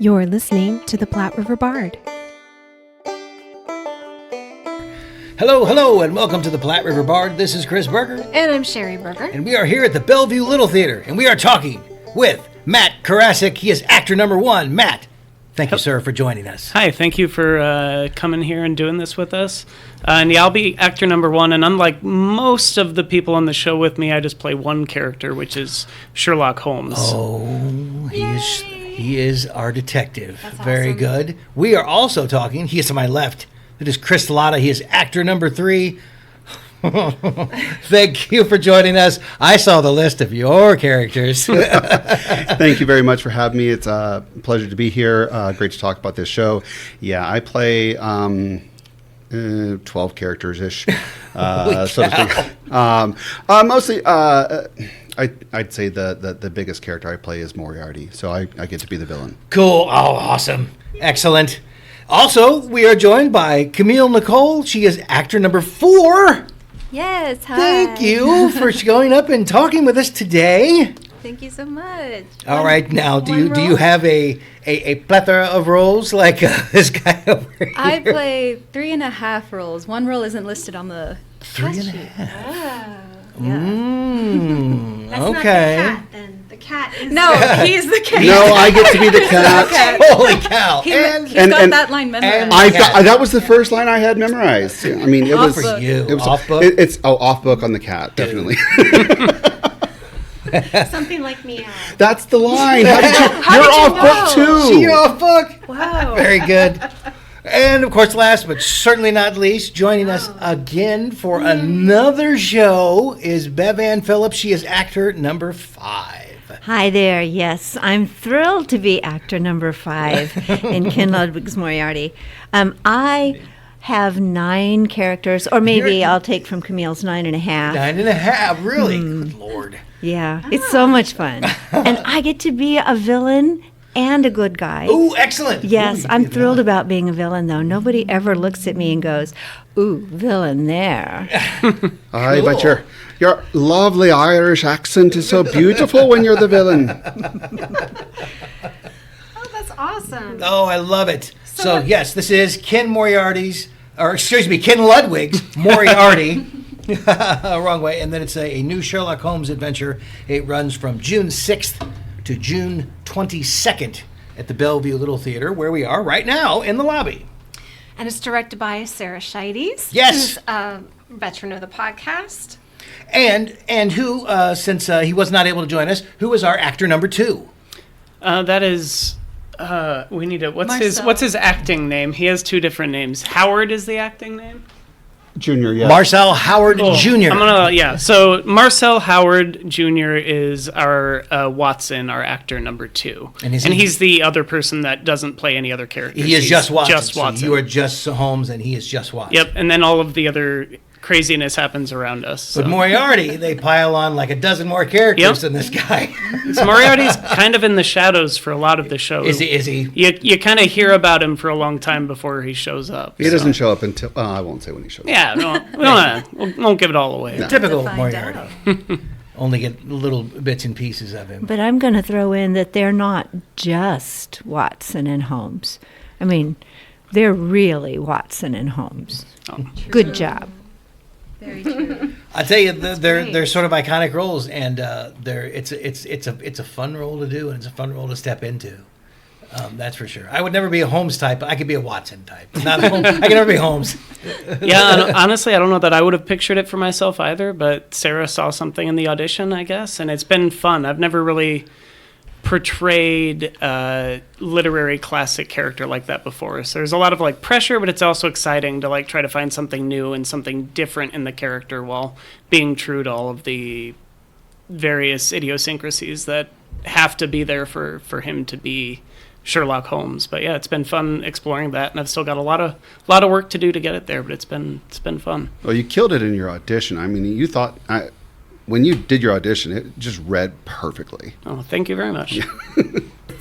You're listening to the Platte River Bard. Hello, and welcome to the Platte River Bard. This is Chris Berger. And I'm Sherry Berger. And we are here at the Bellevue Little Theatre, and we are talking with Matt Karasik. He is actor number 1. Matt, thank you, sir, for joining us. Hi, thank you for coming here and doing this with us. And yeah, I'll be actor number 1, and unlike most of the people on the show with me, I just play one character, which is Sherlock Holmes. Oh, he is our detective. That's Very awesome. good. We are also talking, he is to my left. It is Chris Latta. He is actor number 3. Thank you for joining us. I saw the list of your characters. Thank you very much for having me. It's a pleasure to be here. Great to talk about this show. Yeah, I play 12 characters-ish, so to speak. Mostly, I'd say the biggest character I play is Moriarty, so I get to be the villain. Cool. Oh, awesome. Excellent. Also, we are joined by Camille Nicole. She is actor number 4. Yes, hi. Thank you for showing up and talking with us today. Thank you so much. All right, now, do you have a plethora of roles like this guy over here? I play 3.5 roles. 1 role isn't listed on the 3.5. Yeah. Mm, That's okay. not the cat, then. The cat is... No, he's the cat. No, I get to be the cat. Holy cow! He's And- got and- that line memorized. That was the first line I had memorized. I mean, it Off was book. You. It was Off book? It's off book on the cat, definitely. Something like meow. That's the line. How did you, How you're did you off know? book too. See, you're off book. Wow. Very good. And of course, last but certainly not least, joining us again for another show is Bevan Phillips. She is actor number 5. Hi there. Yes, I'm thrilled to be actor number 5 in Ken Ludwig's Moriarty. I have 9 characters, or maybe I'll take from Camille's 9.5. 9.5, really? Good Lord. Yeah, it's so much fun. And I get to be a villain and a good guy. Ooh, excellent. Yes, Ooh, I'm you thrilled know. about being a villain, though. Nobody ever looks at me and goes, ooh, villain there. Aye, Cool. but your lovely Irish accent is so beautiful when you're the villain. Oh, that's awesome. Oh, I love it. So yes, this is Ken Ludwig's Moriarty. Wrong way. And then it's a new Sherlock Holmes Adventure. It runs from June 6th to June 22nd at the Bellevue Little Theatre, where we are right now in the lobby. And it's directed by Sarah Scheides. Yes. Who's a veteran of the podcast. And who, since he was not able to join us, who is our actor number 2? That is, we need to. Marcel. What's his acting name? He has 2 different names. Howard is the acting name. Junior, yeah. Marcel Howard Jr. So Marcel Howard Jr. is our Watson, our actor number 2, And and he's the other person that doesn't play any other characters. He is He's just Watson. Just Watson. So you are just Holmes, and he is just Watson. Yep, and then all of the other craziness happens around us. But So. Moriarty, they pile on like a dozen more characters Yep. than this guy. So Moriarty's kind of in the shadows for a lot of the show. Is he? You kind of hear about him for a long time before he shows up. He doesn't show up until I won't say when he shows up. Yeah, we won't give it all away. Typical find Moriarty. Only get little bits and pieces of him. But I'm going to throw in that they're not just Watson and Holmes. I mean, they're really Watson and Holmes. Good job. Very true. I tell you, they're great. sort of iconic roles, and it's a fun role to do, and it's a fun role to step into. That's for sure. I would never be a Holmes type, but I could be a Watson type. Not Holmes. I can never be Holmes. Yeah, and honestly, I don't know that I would have pictured it for myself either, but Sarah saw something in the audition, I guess, and it's been fun. I've never really portrayed a literary classic character like that before. So there's a lot of like pressure, but it's also exciting to like try to find something new and something different in the character while being true to all of the various idiosyncrasies that have to be there for him to be Sherlock Holmes. But yeah, it's been fun exploring that, and I've still got a lot of work to do to get it there, but it's been fun. Well, you killed it in your audition. I mean, you thought when you did your audition, it just read perfectly. Oh, thank you very much.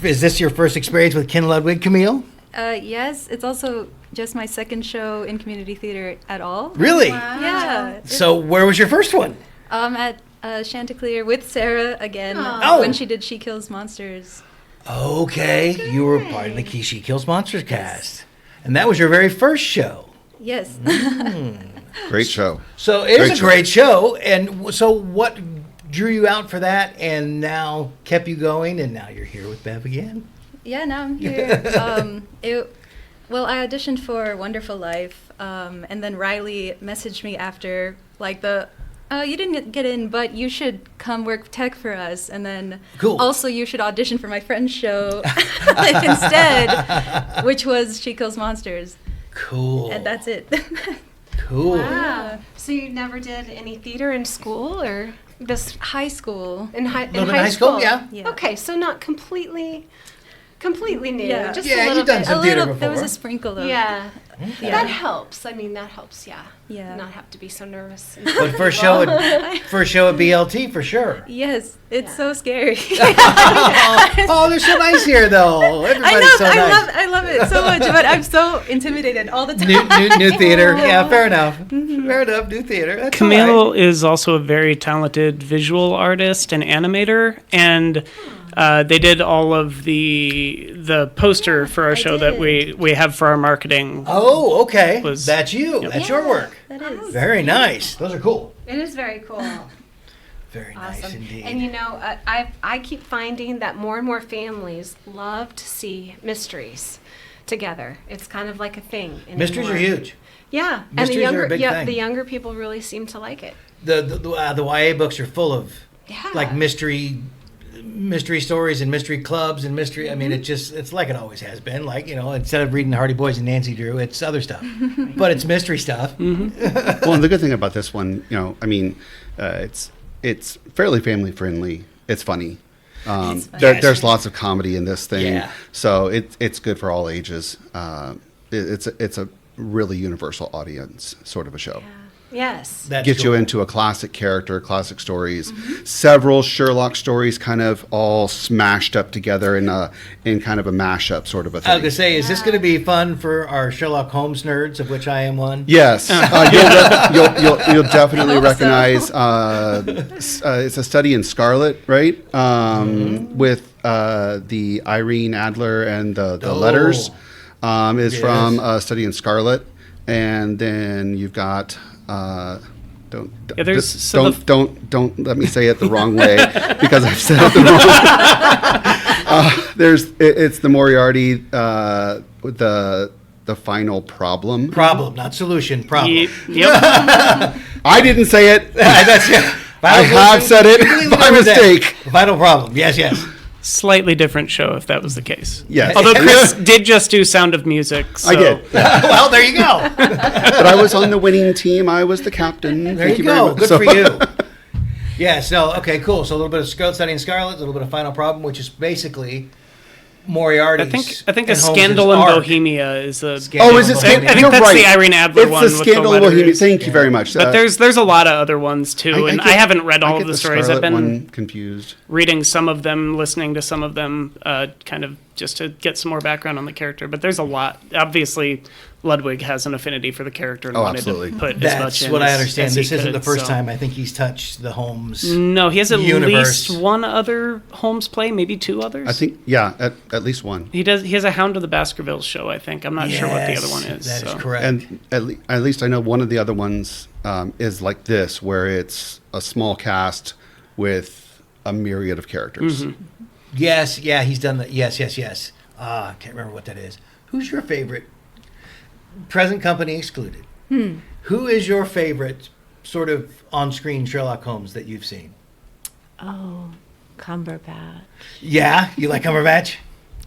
Is this your first experience with Ken Ludwig, Camille? Yes, it's also just my second show in community theater at all. Really? Yeah. So where was your first one? At Chanticleer with Sarah again Oh. when she did She Kills Monsters. Okay, you were part of the She Kills Monsters cast. And that was your very first show. Yes. Great show. So it is Great a great show. And so what drew you out for that and now kept you going, and now you're here with Bev again? Yeah, now I'm here. I auditioned for Wonderful Life, and then Riley messaged me after, like, you didn't get in, but you should come work tech for us, and then also you should audition for my friend's show instead, which was She Kills Monsters. Cool. And that's it. Cool. Wow. So you never did any theater in school, or just High school. in high school? Yeah. Yeah. Okay, so not completely new. Yeah. Just Yeah, a little you've done bit. some theater before. There was a sprinkle of. Yeah. Yeah. That helps. I mean, that helps. Yeah. Yeah. Not have to be so nervous. But first show at BLT for sure. Yes, it's so scary. Oh, they're so nice here, though. I Everybody's know. so nice. I love it so much, but I'm so intimidated all the time. New theater. Yeah, fair enough. Fair enough. New theater. That's all Camille right. is also a very talented visual artist and animator, and they did all of the poster for our show that we have for our marketing. Oh, okay. Was- That's you. Yep. That's your work. That is. Very nice. Those are cool. It is very cool. Very nice Awesome. indeed. And you know, I keep finding that more and more families love to see mysteries together. It's kind of like a thing. Mysteries are anymore. huge. Yeah, Mysteries are a big thing. the younger people really seem to like it. The YA books are full of Yeah. like mystery stories and mystery clubs and mystery. I mean, it's like it always has been. Like, instead of reading Hardy Boys and Nancy Drew, it's other stuff, but it's mystery stuff. Well, and the good thing about this one, it's fairly family friendly. It's funny. There's lots of comedy in this thing, Yeah. so it's good for all ages. It's a really universal audience sort of a show. Yes. That's Get you cool. into a classic character, classic stories, several Sherlock stories, kind of all smashed up together in kind of a mashup sort of a I was thing. gonna say, is this gonna be fun for our Sherlock Holmes nerds, of which I am one? Yes, you'll definitely recognize. It's a study in Scarlet, right? With the Irene Adler and the letters is Yes. from Study in Scarlet, and then you've got. Don't let me say it the wrong way because I've said it the wrong. It's the Moriarty with the final problem. Problem, not solution. Problem. Yep. I didn't say it. That's it. I have said it by mistake. Vital problem. Yes. Slightly different show if that was the case. Yes. Although Chris did just do Sound of Music. So. I did. Well, there you go. But I was on the winning team. I was the captain. There Thank you very go. much. Good So- for you. Yeah. So okay, cool. So a little bit of Study in Scarlet, a little bit of Final Problem, which is basically Moriarty's. I think a and Holmes's Scandal in arc. Bohemia is a. Scandal Oh, is it? in I Bohemia. think You're that's right. the Irene Adler it's one the with the Scandal of Bohemia. letters. Thank you very much. But there's a lot of other ones too, and I haven't read all I of get the stories. I've Scarlet been one confused. reading some of them, listening to some of them, kind of just to get some more background on the character. But there's a lot. Obviously, Ludwig has an affinity for the character and Oh, wanted absolutely. to put as That's much in what I as understand. he This isn't could, the first so. time I think he's touched the Holmes. No, he has at universe. least one other Holmes play, maybe two others. I think, yeah, at least one. He does. He has a Hound of the Baskervilles show. I think. I'm not sure what the other one is. That is so. correct. And at least I know one of the other ones is like this, where it's a small cast with a myriad of characters. Mm-hmm. Yes, yeah, he's done that. Yes. I can't remember what that is. Who's your favorite? Present company excluded. Who is your favorite sort of on-screen Sherlock Holmes that you've seen? Oh, Cumberbatch. Yeah, you like Cumberbatch?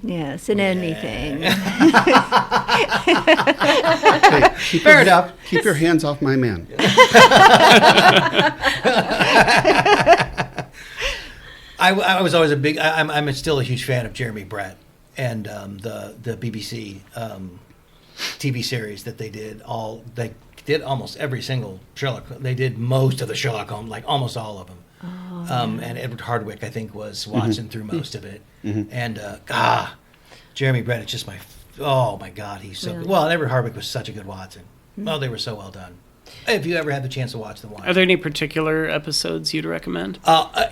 Yes, in anything. Fair enough. Keep your hands off my man. I was always a big. I'm still a huge fan of Jeremy Brett and the BBC TV series that they did. They did almost every single Sherlock. They did most of the Sherlock Holmes, like almost all of them. And Edward Hardwicke, I think, was Watson through most of it. And Jeremy Brett is just oh my God, he's so good. Well, and Edward Hardwicke was such a good Watson. Oh, they were so well done. If you ever had the chance to watch them, watch. Are there any particular episodes you'd recommend?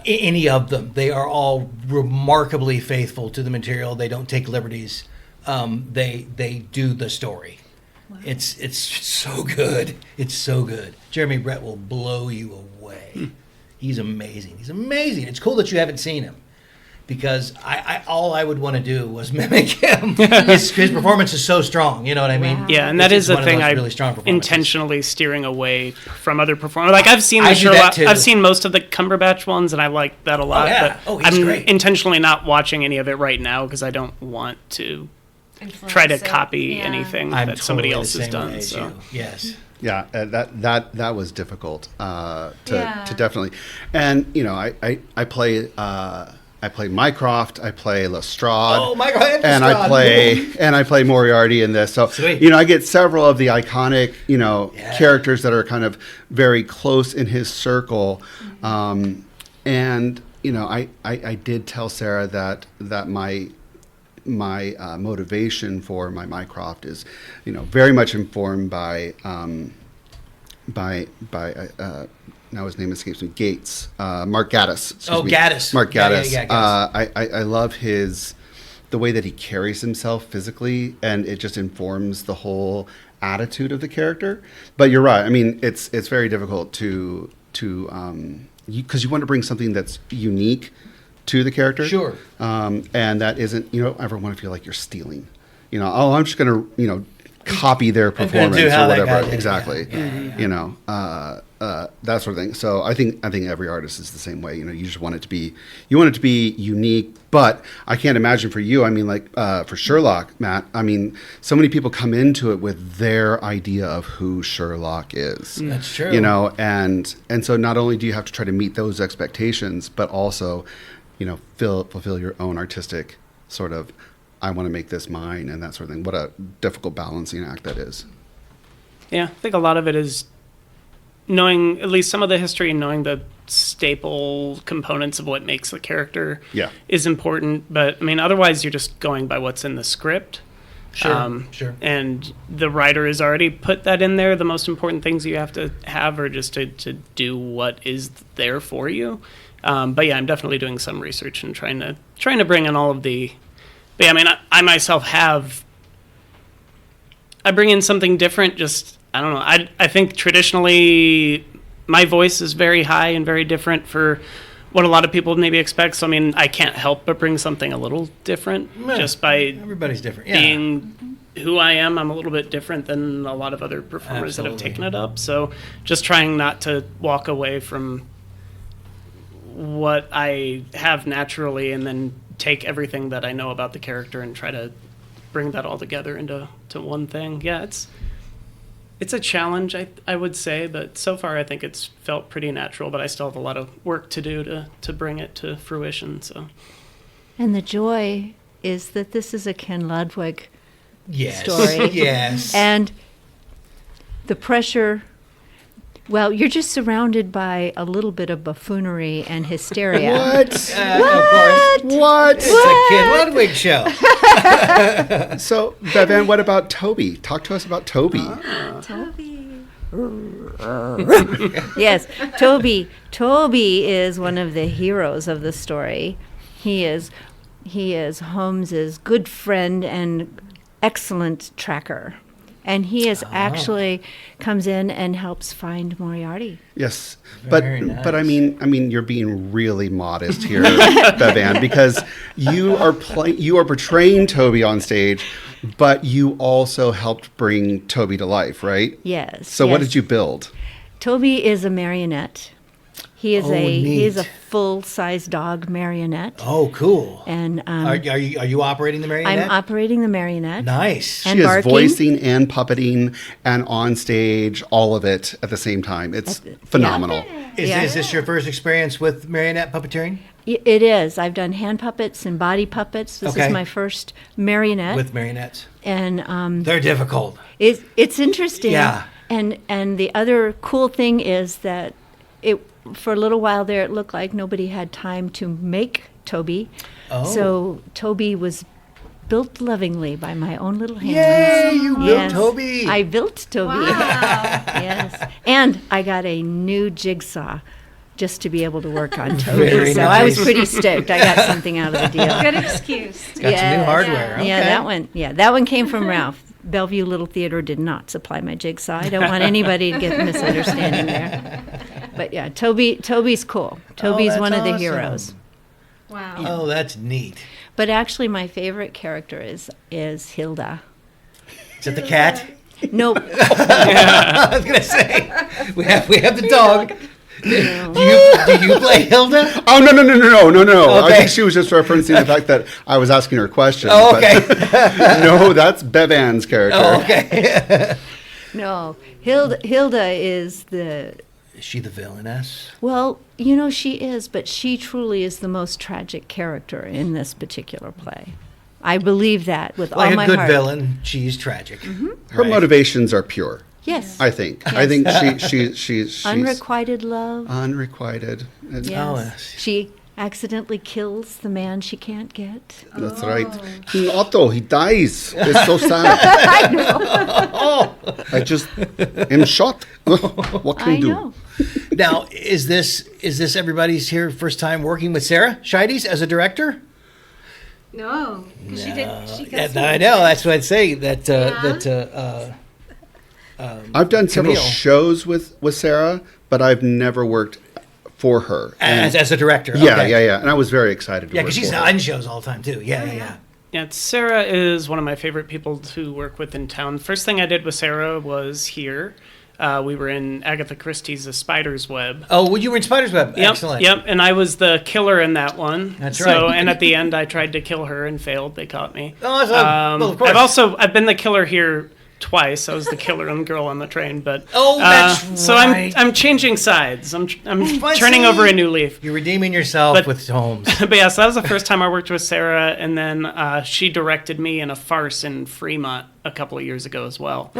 Any of them. They are all remarkably faithful to the material. They don't take liberties. They do the story. Wow. It's so good. It's so good. Jeremy Brett will blow you away. He's amazing. He's amazing. It's cool that you haven't seen him, because all I would want to do was mimic him. His performance is so strong. You know what I mean? Wow. Yeah, and that is the thing. I really strong intentionally steering away from other performers. Like I've seen I've seen most of the Cumberbatch ones, and I like that a lot. Oh, yeah. But He's I'm great. intentionally not watching any of it right now because I don't want to try to copy anything that somebody else has done. So yes. Yeah, that was difficult to definitely, and I play Mycroft, I play Lestrade, and I play Moriarty in this. So sweet. I get several of the iconic characters that are kind of very close in his circle, and I did tell Sarah that my motivation for my Mycroft is, very much informed by now his name escapes me, Mark Gatiss. Gatiss. Mark Gatiss. Yeah, Gatiss. I love the way that he carries himself physically, and it just informs the whole attitude of the character. But you're right. I mean, it's very difficult to because you want to bring something that's unique to the character. Sure. And that isn't, you don't ever want to feel like you're stealing. I'm just going to, copy their performance or whatever. Exactly. Yeah. That sort of thing. So I think every artist is the same way. You just want it to be, unique. But I can't imagine for you. I mean, like for Sherlock, Matt. I mean, so many people come into it with their idea of who Sherlock is. That's true. And so not only do you have to try to meet those expectations, but also, fulfill your own artistic sort of, I want to make this mine and that sort of thing. What a difficult balancing act that is. Yeah, I think a lot of it is knowing at least some of the history and knowing the staple components of what makes the character is important. But I mean, otherwise you're just going by what's in the script. Sure. And the writer has already put that in there. The most important things you have to have are just to do what is there for you. But yeah, I'm definitely doing some research and trying to bring in all of the. But yeah, I mean, I myself I bring in something different. Just I don't know. I think traditionally my voice is very high and very different for what a lot of people maybe expect. So I mean, I can't help but bring something a little different just by everybody's different. Being who I am. I'm a little bit different than a lot of other performers that have taken it up. So just trying not to walk away from what I have naturally and then take everything that I know about the character and try to bring that all together into one thing. Yeah, it's a challenge, I would say, but so far I think it's felt pretty natural, but I still have a lot of work to do to bring it to fruition. So, and the joy is that this is a Ken Ludwig yes. story. Yes. And the pressure, well, you're just surrounded by a little bit of buffoonery and hysteria. What? Of course. What? It's a Ken Ludwig show. So, Bevan, what about Toby? Talk to us about Toby. Toby. Yes, Toby. Toby is one of the heroes of the story. He is Holmes's good friend and excellent tracker. And he is actually comes in and helps find Moriarty. Yes, Very nice. but I mean you're being really modest here, Bevan, because you are portraying Toby on stage, but you also helped bring Toby to life, right? Yes. So what did you build? Toby is a marionette. He is neat. a full-size dog marionette. Oh, cool. And Are you operating the marionette? I'm operating the marionette. Nice. And She is barking. voicing and puppeting and on stage, all of it at the same time. It's phenomenal. Is this your first experience with marionette puppeteering? It is. I've done hand puppets and body puppets. This is my first marionette. With marionettes. And They're difficult. it's interesting. Yeah. And the other cool thing is that for a little while there, it looked like nobody had time to make Toby. Oh. So Toby was built lovingly by my own little hands. Yay, you built Toby. I built Toby. Wow. Yes. And I got a new jigsaw just to be able to work on Toby. Very So I was nice. pretty stoked. I got something out of the deal. Good excuse. Got some new hardware. Okay. Yeah, that one came from Ralph. Bellevue Little Theatre did not supply my jigsaw. I don't want anybody to get a misunderstanding there. But yeah, Toby's cool. Toby's that's one of the awesome. heroes. Wow. Oh, that's neat. But actually, my favorite character is Hilda. Is it the cat? Nope. I was gonna say we have the dog. Do you play Hilda? Oh no! Okay. I think she was just referencing the fact that I was asking her questions. Oh, okay. But no, that's Bevan's character. Oh, okay. No, Hilda is the. Is she the villainess? Well, she is, but she truly is the most tragic character in this particular play. I believe that with all my Like a good heart. villain, she's tragic. Her motivations are pure. Yes. I think. I think she's Unrequited love. unrequited. And Yes. Oh, yes. She accidentally kills the man she can't get. That's right. King Otto, he dies. It's so sad. I know. I just am shocked. What can I you do? know. Now, is this everybody's here first time working with Sarah Scheides as a director? No, because she got Yeah, some- I know. That's what I'd say. I've done several Camille. shows with Sarah, but I've never worked for her. And- as a director. yeah, okay. yeah. And I was very excited to Yeah, work because she's for her. on shows all the time too. Yeah. Yeah, Sarah is one of my favorite people to work with in town. First thing I did with Sarah was here. We were in Agatha Christie's The Spider's Web. Oh, well, you were in Spider's Web. Yep, Excellent. Yep, and I was the killer in that one. That's So, right. and at the end, I tried to kill her and failed. They caught me. Awesome. Well, of course. I've been the killer here twice. I was the killer and the girl on the train, but Oh, that's so right. I'm changing sides. I'm I turning see. over a new leaf. You're redeeming yourself But- with Holmes. But yeah, so that was the first time I worked with Sarah, and then she directed me in a farce in Fremont a couple of years ago as well.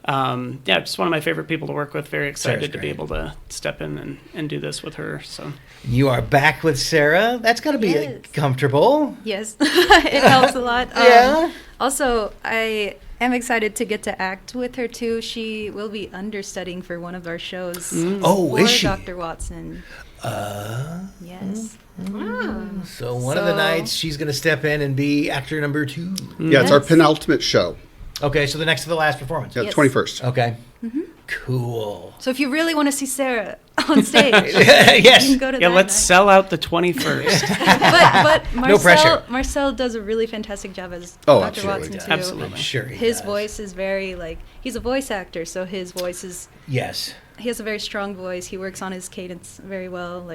Yeah, just one of my favorite people to work with. Very excited Sarah's to be great. able to step in and do this with her. So You are back with Sarah. That's got to be Yes. comfortable. Yes, it helps a lot. Yeah. Also, I am excited to get to act with her too. She will be understudying for one of our shows. Oh, for is she? Dr. Watson. Yes. So one of the So- nights she's going to step in and be actor number 2. Yeah, it's our Yes. penultimate show. Okay, so the next to the last performance. Yeah, Yes. 21st. Okay. Cool. So if you really want to see Sarah on stage, you Yes. can go to yeah, that let's night. sell out the 21st. But No pressure. Marcel does a really fantastic job as Oh, Dr. absolutely Watson does. too. Absolutely. I'm sure he His does. voice is very he's a voice actor, so his voice is Yes. he has a very strong voice. He works on his cadence very well.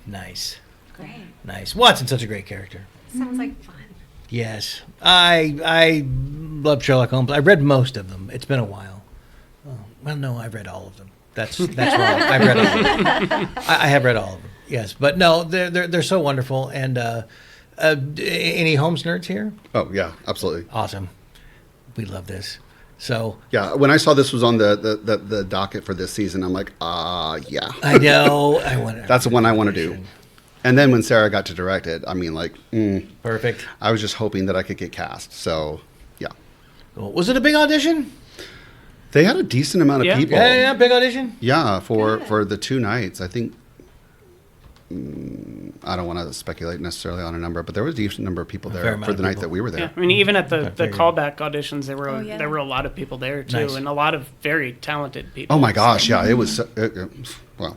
Nice. Great. Nice. Watson's such a great character. Sounds like fun. Yes. I love Sherlock Holmes. I read most of them. It's been a while. Oh, well, no, I've read all of them. That's wrong. I've read all of them. I have read all of them. Yes, but no, they're so wonderful. And any Holmes nerds here? Oh, yeah, absolutely. Awesome. We love this. So Yeah, when I saw this was on the docket for this season, I'm like, yeah. I know. I want That's the one I want to do. And then when Sarah got to direct it, I mean, Perfect. I was just hoping that I could get cast. So, yeah. Cool. Was it a big audition? They had a decent amount of Yeah. people. Yeah, big audition. Yeah, for the 2 nights. I think, I don't want to speculate necessarily on a number, but there was a decent number of people fair there amount for of the night people. that we were there. Yeah, I mean, even at the figured. callback auditions, there were Oh, yeah. there were a lot of people there too, Nice. and a lot of very talented people. Oh my gosh, yeah, it was, well,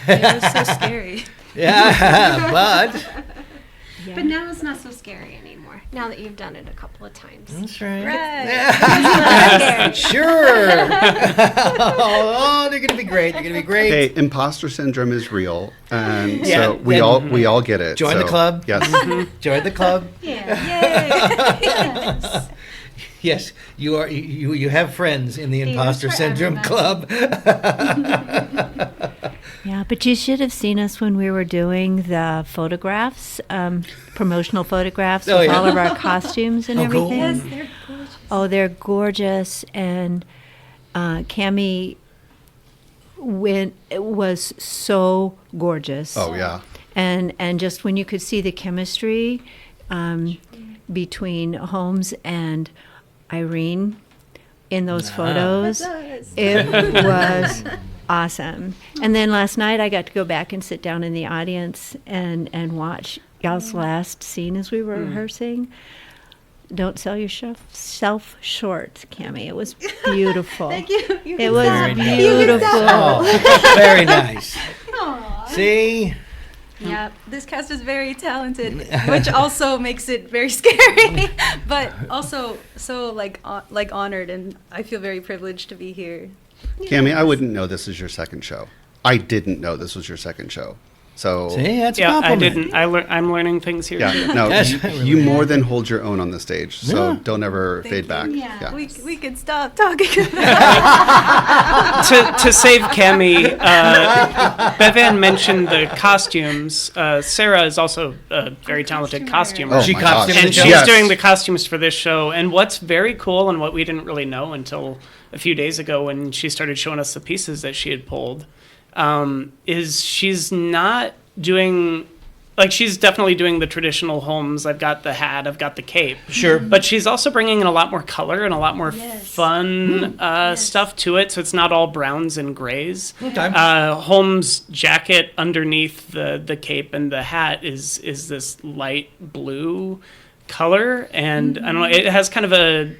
It was so scary. Yeah, but But now it's not so scary anymore. Now that you've done it a couple of times. that's right. Right. Sure. Oh, they're gonna be great. They're gonna be great. hey, imposter syndrome is real, and Yeah, so we then- all get it. Join the so, club. Yes. Join the club. Yeah. Yay. Yes, you are. You have friends in the Theater's Imposter for Syndrome Club. Yeah, but you should have seen us when we were doing the photographs, promotional photographs Oh, with yeah. all of our costumes and Oh, cool. everything. Yes, they're gorgeous. Oh, they're gorgeous, and Cammie was so gorgeous. Oh yeah. And just when you could see the chemistry, between Holmes and Irene in those photos. It was awesome. And then last night I got to go back and sit down in the audience and watch y'all's last scene as we were rehearsing. Don't sell yourself short, Cammie. It was beautiful. Thank you. It was beautiful. Oh, very nice. See? Yeah, this cast is very talented, which also makes it very scary, but also so honored, and I feel very privileged to be here. Cammie, I wouldn't know this is your second show. I didn't know this was your second show. So See, that's a Yeah, I compliment. didn't. I'm learning things here. yeah, too. no, That's you more than hold your own on the stage. So Yeah. don't ever fade back. Yeah. We could stop talking about to save Cammie, Bevan mentioned the costumes. Sarah is also a very talented costumer. Oh She my gosh. costumed And the she's show. Yes. doing the costumes for this show. And what's very cool, and what we didn't really know until a few days ago when she started showing us the pieces that she had pulled, is she's not doing, like, she's definitely doing the traditional Holmes. I've got the hat, I've got the cape. Sure. But she's also bringing in a lot more color and a lot more fun stuff to it. So it's not all browns and grays. Okay. Holmes' jacket underneath the cape and the hat is this light blue color. And I don't know, it has kind of a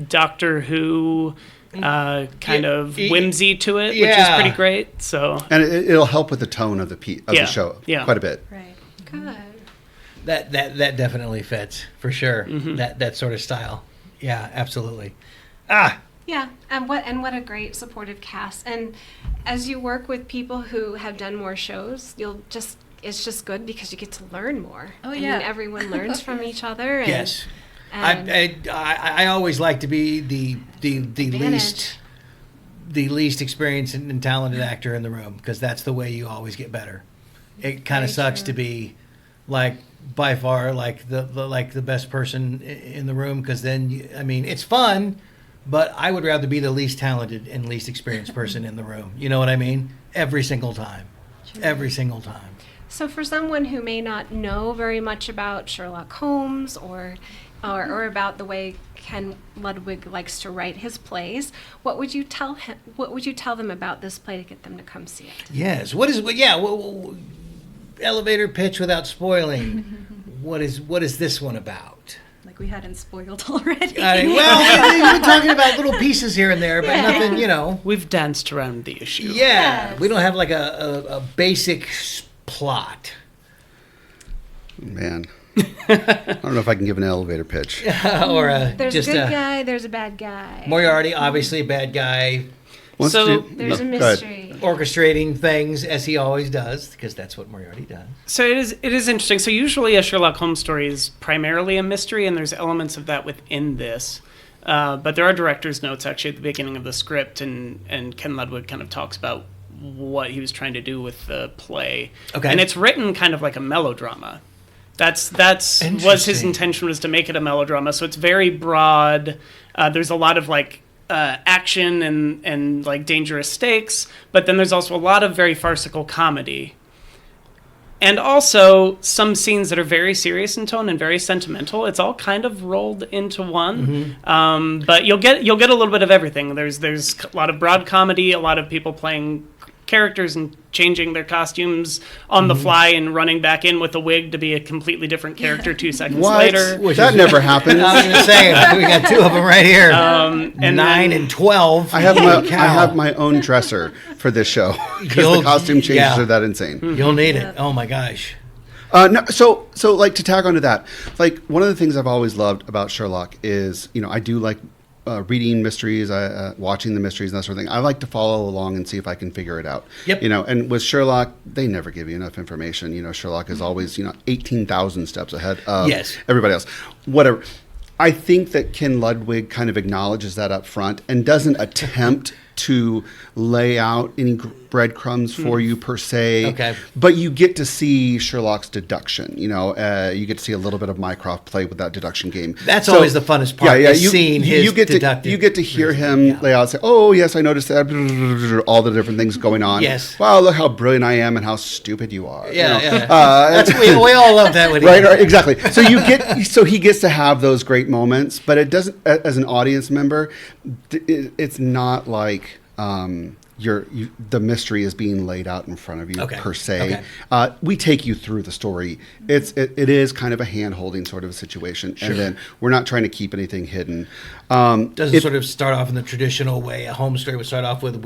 Doctor Who kind of whimsy to it, which is Yeah. pretty great. So And it'll help with the tone of the Yeah, the show yeah. quite a bit. right. Good. That definitely fits for sure. That sort of style. Yeah, absolutely. Yeah, and what a great supportive cast. And as you work with people who have done more shows, it's just good because you get to learn more. Oh, I yeah. mean, everyone learns from each other. And, Yes. and I always like to be the Advantage. least experienced and talented actor in the room, because that's the way you always get better. It kind of Very sucks true. to be like by far like the best person in the room, because then I mean it's fun, but I would rather be the least talented and least experienced person in the room. You know what I mean? Every single time. Every single time. So for someone who may not know very much about Sherlock Holmes or about the way Ken Ludwig likes to write his plays, what would you tell them about this play to get them to come see it? Yes. Elevator pitch without spoiling. What is this one about? Like we hadn't spoiled already. Well, we've been talking about little pieces here and there, but nothing, you know. we've danced around the issue. Yeah, we don't have like a basic plot. Man, I don't know if I can give an elevator pitch. Or There's just a good guy, there's a bad guy. Moriarty, obviously a bad guy, Wants So- to- There's a no, go ahead. mystery. orchestrating things as he always does, because that's what Moriarty does. So it is interesting. So usually a Sherlock Holmes story is primarily a mystery, and there's elements of that within this. But there are director's notes actually at the beginning of the script, and Ken Ludwig kind of talks about what he was trying to do with the play. Okay. And it's written kind of like a melodrama. That's was his Interesting. intention, was to make it a melodrama. So it's very broad. There's a lot of like action and like dangerous stakes, but then there's also a lot of very farcical comedy. And also some scenes that are very serious in tone and very sentimental. It's all kind of rolled into one. But you'll get a little bit of everything. There's a lot of broad comedy, a lot of people playing characters and changing their costumes on the fly and running back in with a wig to be a completely different character 2 seconds What? later. That never happened. I was going to say, we got two of them right here. And 9 then- and 12. I have Cow. my own dresser for this show because You'll- the costume changes yeah. are that insane. You'll need it. Oh my gosh. No, so like to tag onto that, like one of the things I've always loved about Sherlock is, you know, I do like reading mysteries, watching the mysteries and that sort of thing. I like to follow along and see if I can figure it out. Yep. You know, and with Sherlock, they never give you enough information. You know, Sherlock is always, 18,000 steps ahead of Yes. everybody else. Whatever. I think that Ken Ludwig kind of acknowledges that up front and doesn't attempt to lay out any breadcrumbs for you per se. Okay. But you get to see Sherlock's deduction. You get to see a little bit of Mycroft play with that deduction game. That's always the funnest part. Seeing his you get to hear him lay out, say, "Oh yes, I noticed that." All the different things going on. Yes. Wow, look how brilliant I am and how stupid you are. We all love that when right, exactly. So he gets to have those great moments, but it doesn't. As an audience member, it's not like. The mystery is being laid out in front of you per se. Okay. We take you through the story. It is kind of a hand-holding sort of a situation, and then we're not trying to keep anything hidden. Doesn't sort of start off in the traditional way a Holmes story would start off with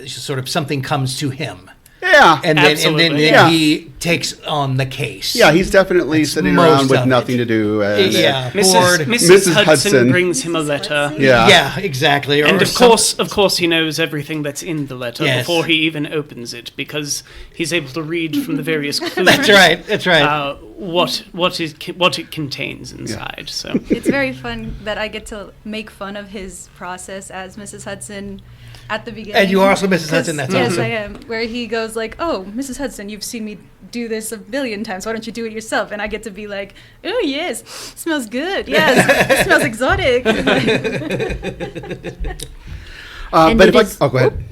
sort of something comes to him. Yeah, and then he takes on the case. Yeah, he's definitely sitting around with nothing to do. And, Mrs. Hudson brings him a letter. Yeah, exactly. And of course, he knows everything that's in the letter before he even opens it, because he's able to read from the various clues. That's right. What it contains inside. Yeah. So it's very fun that I get to make fun of his process as Mrs. Hudson. At the beginning. And you are also Mrs. Hudson, that's yes, awesome. I am. Where he goes like, "Oh, Mrs. Hudson, you've seen me do this a billion times. Why don't you do it yourself?" And I get to be like, "Oh, yes, smells good. Yes, it smells exotic." Go ahead.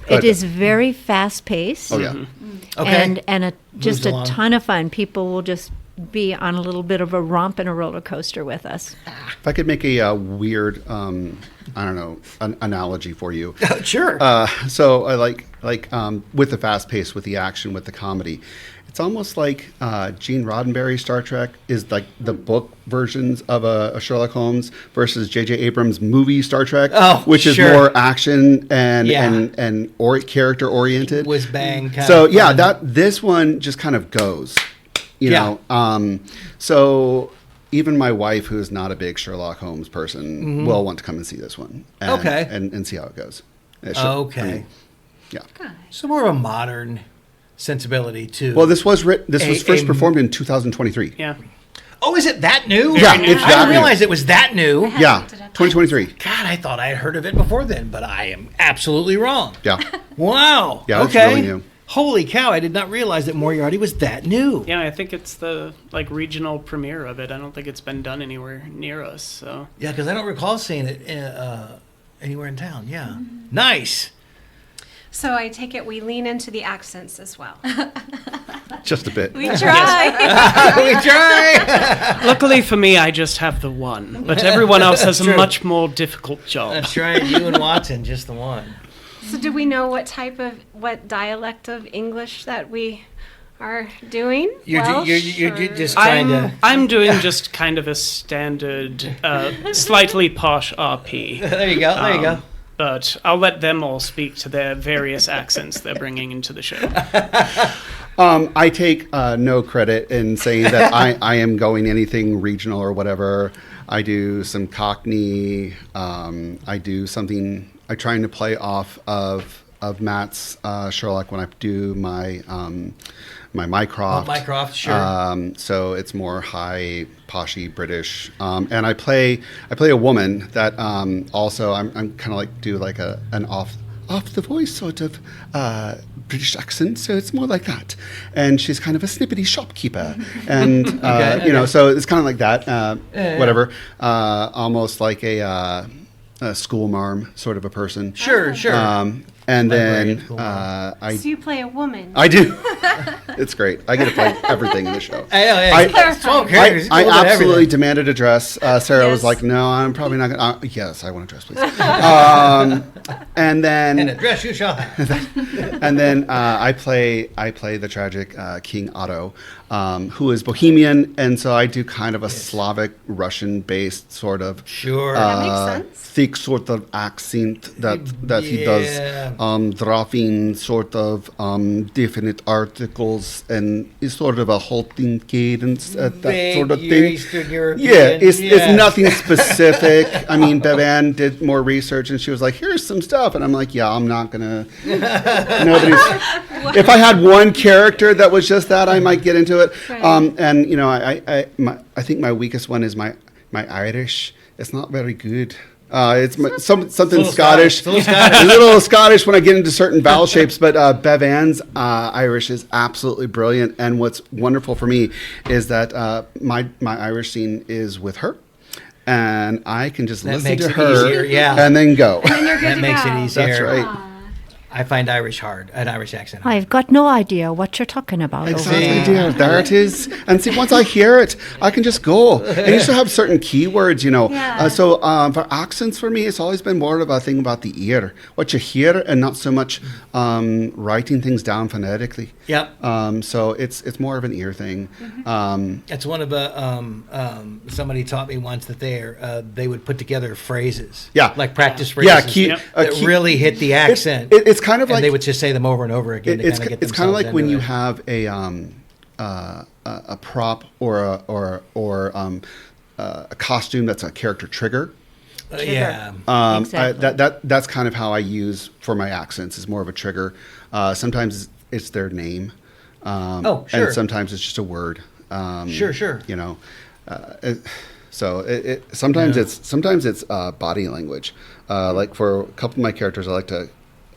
It is very fast-paced. Oh, yeah. Mm-hmm. Okay. And a ton of fun. People will just be on a little bit of a romp and a roller coaster with us. If I could make a weird, an analogy for you. Sure. So I like with the fast pace, with the action, with the comedy. It's almost like Gene Roddenberry's Star Trek is like the book versions of a Sherlock Holmes versus J.J. Abrams' movie Star Trek, which is more action and character oriented. Whiz bang. This one just kind of goes. You know, so even my wife, who is not a big Sherlock Holmes person, will want to come and see this one. And see how it goes. So more of a modern sensibility too. Well, this was first performed in 2023. Yeah. Oh, is it that new? Yeah, it's I didn't realize it was that new. Yeah, 2023. God, I thought I had heard of it before then, but I am absolutely wrong. Yeah. Wow. Yeah, it's really new. Holy cow, I did not realize that Moriarty was that new. Yeah, I think it's the regional premiere of it. I don't think it's been done anywhere near us. So yeah, because I don't recall seeing it anywhere in town. Yeah. Nice. So I take it we lean into the accents as well. Just a bit. We try. We try. Luckily for me, I just have the one, but everyone else has a much more difficult job. That's right. You and Watson, just the one. So do we know what dialect of English that we are doing? You're just trying to... I'm doing just kind of a standard, slightly posh RP. There you go. But I'll let them all speak to their various accents they're bringing into the show. I take no credit in saying that I am going anything regional or whatever. I do some Cockney. I do something... I'm trying to play off of Matt's Sherlock when I do my my Mycroft. Mycroft, sure. So it's more high, poshy British, and I play a woman that also I'm kind of like do like an off the voice sort of British accent, so it's more like that. And she's kind of a snippety shopkeeper, and so it's kind of like that. Whatever, almost like a school marm sort of a person. Sure. And then So you play a woman. I do. It's great. I get to play everything in the show. I absolutely demanded a dress. Sarah was like, "No, I'm probably not going to." Yes, I want a dress, please. And then and a dress you shall have. And then I play the tragic King Otto, who is Bohemian, and so I do kind of a Slavic Russian-based sort of that makes sense. thick sort of accent that he does, dropping sort of definite articles, and is sort of a halting cadence, that sort of thing. Eastern European. Yeah, it's nothing specific. I mean, Bevan did more research, and she was like, "Here's some stuff," and I'm like, "Yeah, I'm not gonna." If I had one character that was just that, I might get into it. Right. And I think my weakest one is my Irish. It's not very good. It's something Scottish. Scottish. A little Scottish when I get into certain vowel shapes, but Bev Ann's Irish is absolutely brilliant. And what's wonderful for me is that my Irish scene is with her. And I can just listen to her and then go. And then you're good That to makes go. it easier. That's right. I find Irish hard, an Irish accent. I've got no idea what you're talking about. Exactly, dear. There it is. And see, once I hear it, I can just go. And you still have certain keywords, you know. Yeah. So for accents, for me, it's always been more of a thing about the ear, what you hear, and not so much writing things down phonetically. Yep. So it's more of an ear thing. That's one of the somebody taught me once that they would put together phrases. Yeah. Like practice phrases that really hit the accent. It's kind of and like they would just say them over and over again. It's kind of like when you have a prop or a costume that's a character trigger. Yeah. Exactly. That's kind of how I use for my accents. Is more of a trigger. Sometimes it's their name. Sure. And sometimes it's just a word. Sure. You know. Sometimes it's body language. Like for a couple of my characters, I like to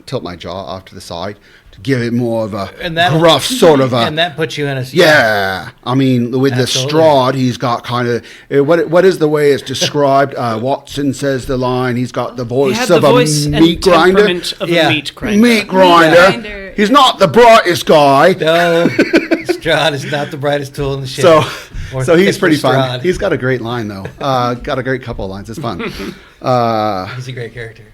tilt my jaw off to the side to give it more of a gruff sort of a. And that puts you in a. Yeah. I mean, with Absolutely. the Strahd, he's got kind of what is the way it's described? Watson says the line. He's got the voice of a meat grinder. Of a meat grinder. Meat grinder. He's not the brightest guy. No, Strahd is not the brightest tool in the shed. So he's pretty fun. He's got a great line though. Got a great couple of lines. It's fun. He's a great character.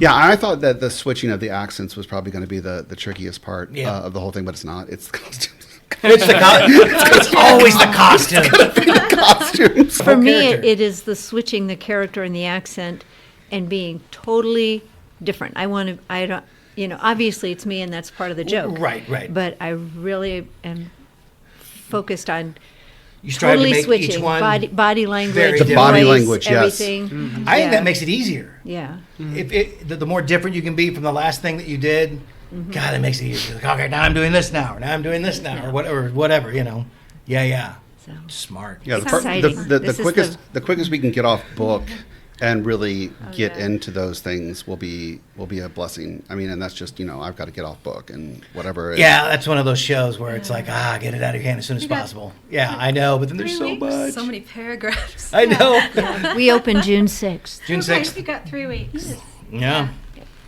I thought that the switching of the accents was probably going to be the trickiest part of the whole thing, but it's not. It's the costumes. It's always the costume. The costumes. For me, it is the switching the character and the accent and being totally different. Obviously it's me and that's part of the joke. Right. But I really am focused on You strive totally to make switching each one body language, very The body voice, language, yes. everything. Mm-hmm. I think that makes it easier. Yeah. If the more different you can be from the last thing that you did, God, it makes it easier. Like, okay, now I'm doing this now, or now I'm doing this now, or whatever, you know. Yeah. So. Smart. Yeah, Exciting. the quickest we can get off book and really get into those things will be a blessing. I mean, and that's just, I've got to get off book and whatever. Yeah, that's one of those shows where it's like, get it out of your hand as soon as possible. Yeah, I know, but then there's so much. So many paragraphs. I know. We open June 6th. June 6th. You got 3 weeks. Yeah.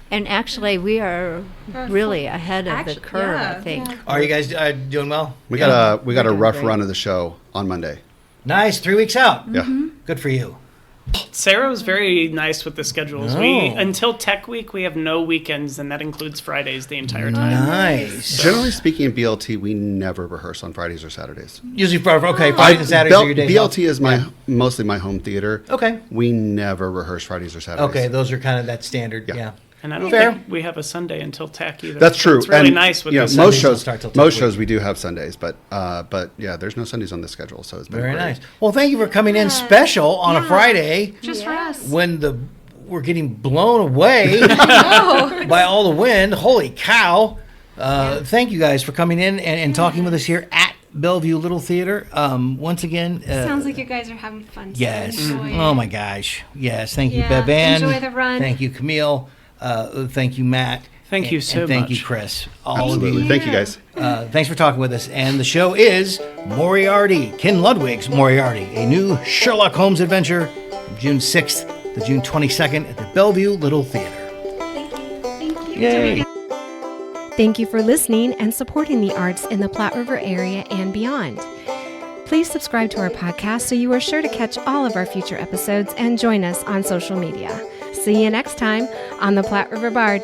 And actually, we are really ahead of the curve, I think. Yeah. Are you guys doing well? We got a rough run of the show on Monday. Nice, 3 weeks out. Yeah. Good for you. Sarah was very nice with the schedules. Until Tech Week, we have no weekends, and that includes Fridays the entire time. Nice. Generally speaking, in BLT, we never rehearse on Fridays or Saturdays. Usually, Fridays and Saturdays are your days off. BLT is mostly my home theater. Okay. We never rehearse Fridays or Saturdays. Okay, those are kind of that standard. Yeah. And I don't think we have a Sunday until Tech either. That's true. It's really and, nice with the most Sundays shows we do have Sundays, but yeah, there's no Sundays on the schedule, so it's been Very great. nice. Well, thank you for coming in special on a Friday Just for us. when we're getting blown away by all the wind. Holy cow! Thank you guys for coming in and talking with us here at Bellevue Little Theatre. Once again, Sounds like you guys are having fun. So yes. enjoy it. Oh my gosh. Yes. Thank you, Yeah, Bevan. enjoy the run. Thank you, Camille. Thank you, Matt. Thank you so and thank much. you, Chris. All of Absolutely. you. Thank you, guys. Thanks for talking with us. And the show is Moriarty, Ken Ludwig's Moriarty, a new Sherlock Holmes adventure from June 6th to June 22nd at the Bellevue Little Theatre. Thank you. Yay. Thank you for listening and supporting the arts in the Platte River area and beyond. Please subscribe to our podcast so you are sure to catch all of our future episodes and join us on social media. See you next time on the Platte River Bard.